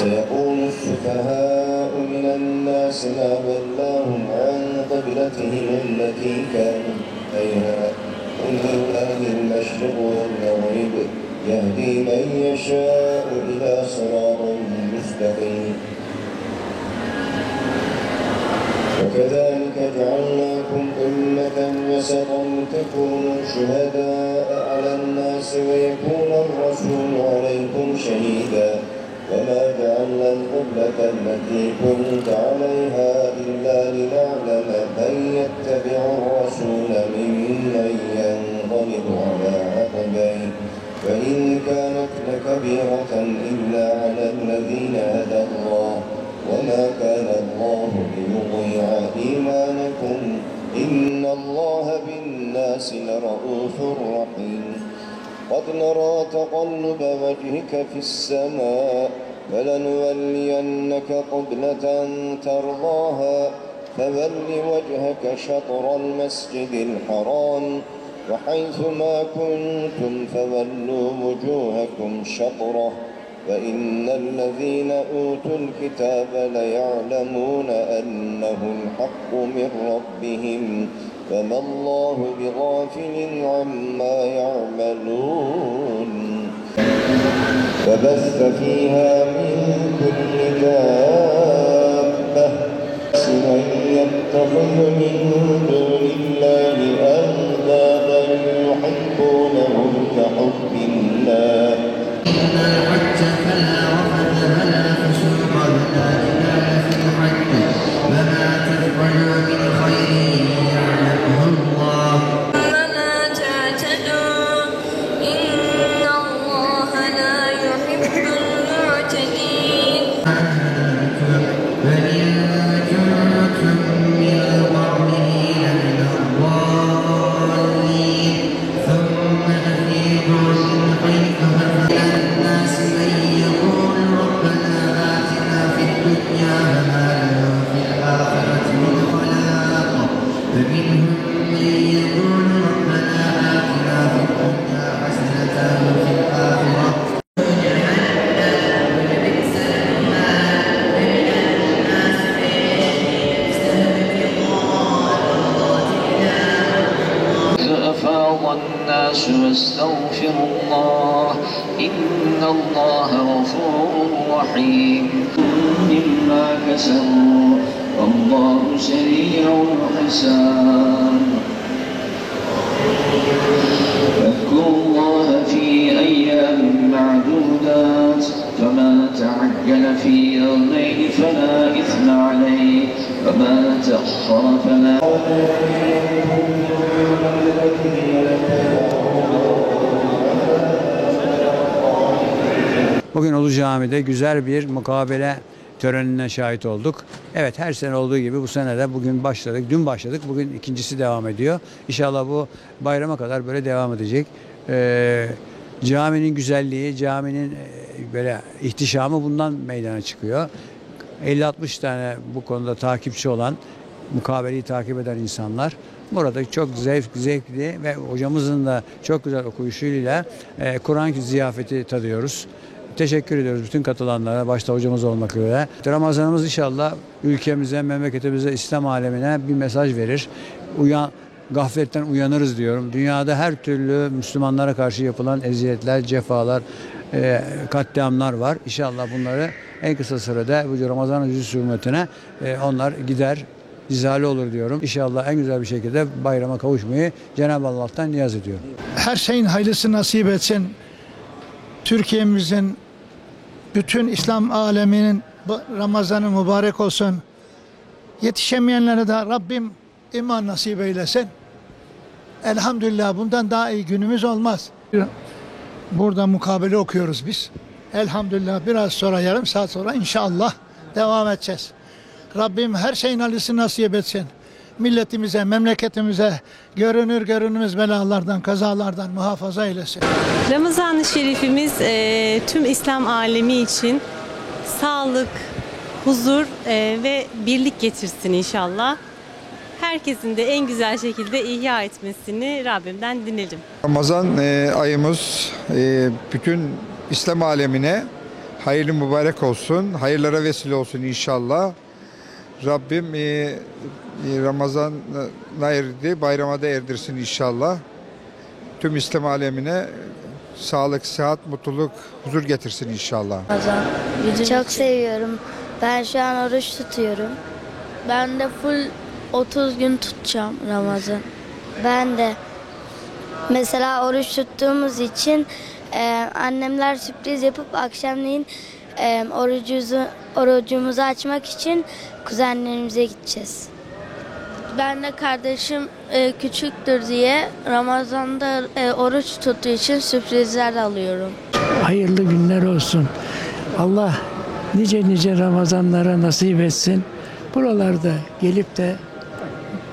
سيقول السفهاء من الناس ما ولاهم عن قبلتهم التي كانوا عليها قل لله المشرق والمغرب يهدي من يشاء إلى صراط مستقيم وكذلك جعلناكم أمة وسطا لتكونوا شهداء على الناس ويكون الرسول عليكم شهيدا وما جعلنا القبلة التي كنت عليها إلا لنعلم من يتبع الرسول ممن ينقلب على عقبيه وإن كانت لكبيرة إلا على الذين هدى الله وما كان الله ليضيع إيمانكم إن الله بالناس لرءوف رحيم قد نرى تقلب وجهك في السماء فلنولينك قبلة ترضاها فول وجهك شطر المسجد الحرام وحيث ما كنتم فولوا وجوهكم شطره وإن الذين أوتوا الكتاب ليعلمون أنه الحق من ربهم فما الله بغافل عما يعملون فبث فيها من كل دابة من يتخذ من دون الله أندادا يحبونهم كحب الله الحج فلا رفث ولا فسوق ولا جدال في الحج وما تفعلوا من خير يعلمه الله ولا تعتدوا إن الله لا يحب المعتدين فإن كنتم من قبله لمن الضالين ثم أفيضوا من حيث أفيض الناس من يقول ربنا آتنا في الدنيا وما له في الآخرة من خلاق فمنهم من يقول ربنا آتنا في الدنيا حسنة وفي الآخرة أفاض الناس واستغفروا الله إن الله غفور رحيم مما كسبوا والله سريع الحساب فاذكروا الله في أيام معدودات فما تعجل في يومين فلا إثم عليه وما تأخر فلا Bugün Ulu Cami'de güzel bir mukabele törenine şahit olduk. Evet, her sene olduğu gibi bu sene de bugün başladık, dün başladık, bugün ikincisi devam ediyor. İnşallah bu bayrama kadar böyle devam edecek. Caminin güzelliği, caminin böyle ihtişamı bundan meydana çıkıyor. 50-60 tane bu konuda takipçi olan, mukabeleyi takip eden insanlar burada çok zevkli ve hocamızın da çok güzel okuyuşuyla Kur'an ziyafeti tadıyoruz. Teşekkür ediyoruz bütün katılanlara, başta hocamız olmak üzere. Ramazanımız inşallah ülkemize, memleketimize, İslam alemine bir mesaj verir. Gafletten uyanırız diyorum. Dünyada her türlü Müslümanlara karşı yapılan eziyetler, cefalar, katliamlar var. İnşallah bunları en kısa sürede bu Ramazan yüzü hürmetine onlar gider, izale olur diyorum. İnşallah en güzel bir şekilde bayrama kavuşmayı Cenab-ı Allah'tan niyaz ediyorum. Her şeyin hayırlısı nasip etsin. Türkiye'mizin, bütün İslam aleminin Ramazan'ı mübarek olsun. Yetişemeyenlere de Rabbim iman nasip eylesin. Elhamdülillah bundan daha iyi günümüz olmaz. Burada mukabele okuyoruz biz. Elhamdülillah biraz sonra, yarım saat sonra inşallah devam edeceğiz. Rabbim her şeyin hayırlısını nasip etsin. Milletimize, memleketimize görünür görünmez belalardan, kazalardan muhafaza eylesin. Ramazan-ı Şerifimiz tüm İslam alemi için sağlık, huzur ve birlik getirsin inşallah. Herkesin de en güzel şekilde ihya etmesini Rabbimden dilerim. Ramazan ayımız bütün İslam alemine hayırlı mübarek olsun. Hayırlara vesile olsun inşallah. Rabbim Ramazan'a erdi, bayrama da erdirsin inşallah. Tüm İslam alemine sağlık, sıhhat, mutluluk, huzur getirsin inşallah. Çok seviyorum. Ben şu an oruç tutuyorum. Ben de full 30 gün tutacağım Ramazan. Ben de. Mesela oruç tuttuğumuz için annemler sürpriz yapıp akşamleyin orucumuzu açmak için kuzenlerimize gideceğiz. Ben de kardeşim küçüktür diye Ramazan'da oruç tuttuğu için sürprizler alıyorum. Hayırlı günler olsun. Allah nice Ramazanlara nasip etsin. Buralarda gelip de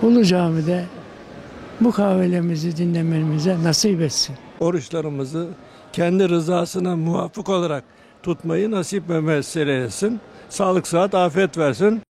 Ulu Cami'de mukavelemizi dinlememize nasip etsin. Oruçlarımızı kendi rızasına muvafık olarak tutmayı nasip ve mesele etsin. Sağlık, sıhhat, afiyet versin.